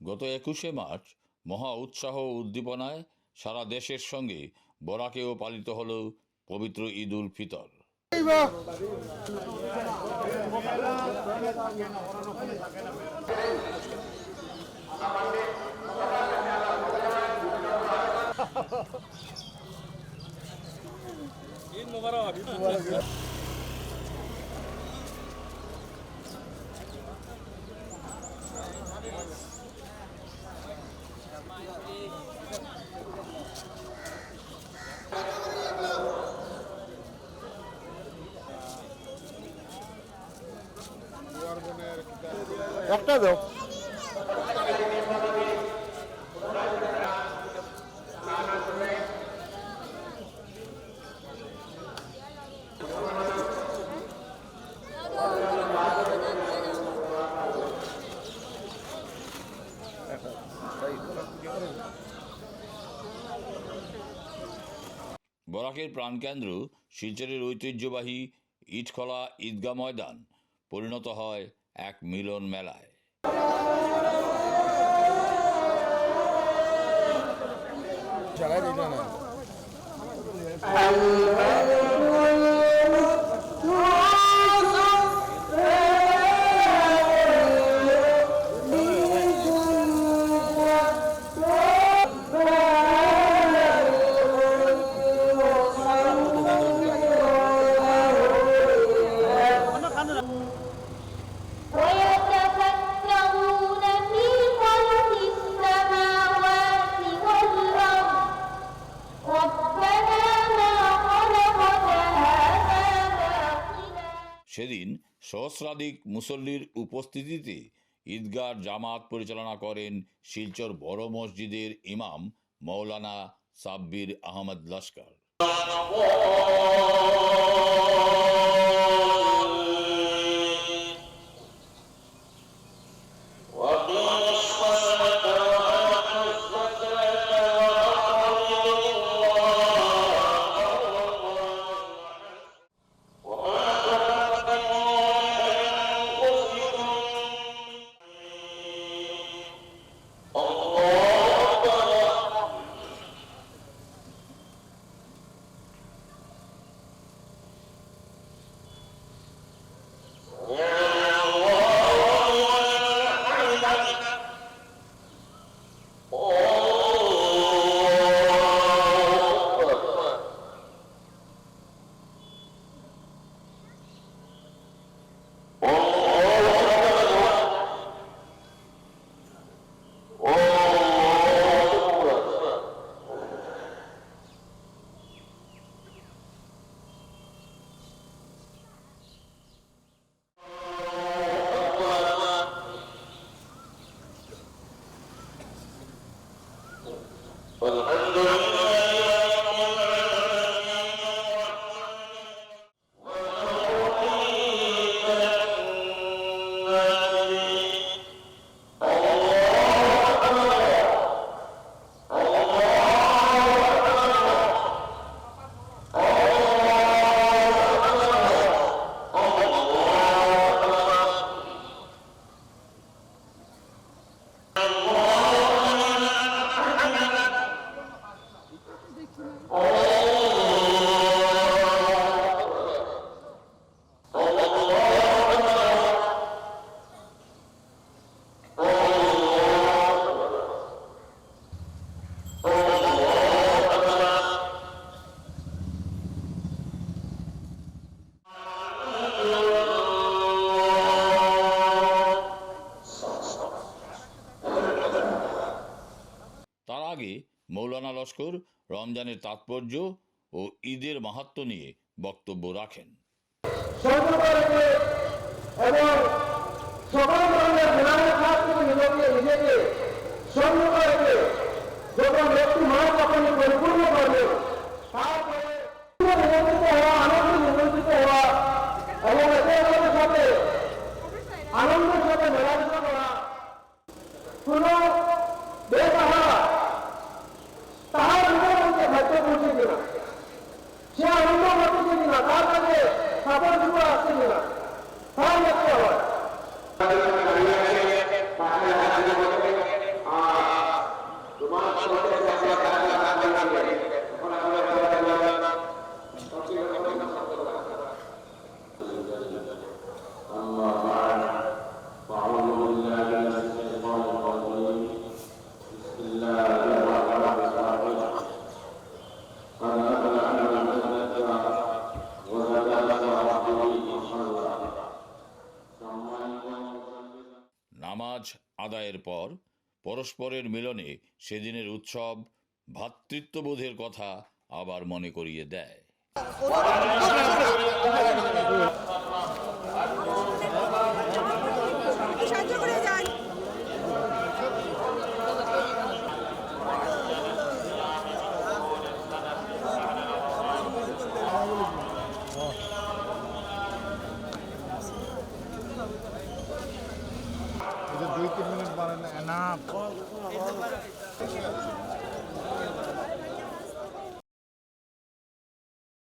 গত ২১শে মার্চ মহা উৎসাহ ও উদ্দীপনায় সারা দেশের সঙ্গে বরাকেও পালিত হল পবিত্র ঈদ উল ফিতর। ঈদ মোবারক। একটা দাও। বরাকের প্রাণকেন্দ্র শিলচরের ঐতিহ্যবাহী ইটখলা ঈদগাহ ময়দান পরিণত হয় এক মিলন মেলায়। ويتفكرون في خلق السماوات والأرض ربنا ما خلقت هذا باطلا। সেদিন সহস্রাধিক মুসল্লির উপস্থিতিতে ঈদগাহ জামাত পরিচালনা করেন শিলচর বড় মসজিদের ইমাম মৌলানা সাব্বির আহমদ লস্কর। তার আগে মৌলানা লস্কর রমজানের তাৎপর্য ও ঈদের মাহাত্ম্য নিয়ে বক্তব্য রাখেন। এবং সকল ধরনের গুনাহের হাত থেকে নিজেকে সংযত রেখে যখন ব্যক্তি মাস আপনি পরিপূর্ণ করবে তারপরে নিমন্ত্রিত হওয়া, আনন্দ নিমন্ত্রিত হওয়া এবং একের সাথে আনন্দের সাথে মেলামেশা করা, কোন বেসাহারা তাহার জীবনের মধ্যে খাদ্য পৌঁছে কিনা, সে আনন্দ করতেছে কিনা, তার কাছে সাপোর্ট যুগ আসছে কিনা তার দেখতে হয়। আদায়ের পর পরস্পরের মিলনে সেদিনের উৎসব ভ্রাতৃত্ববোধের কথা আবার মনে করিয়ে দেয়। সাহায্য করে যান। এটা 2-3 মিনিট বানানো এনাফ।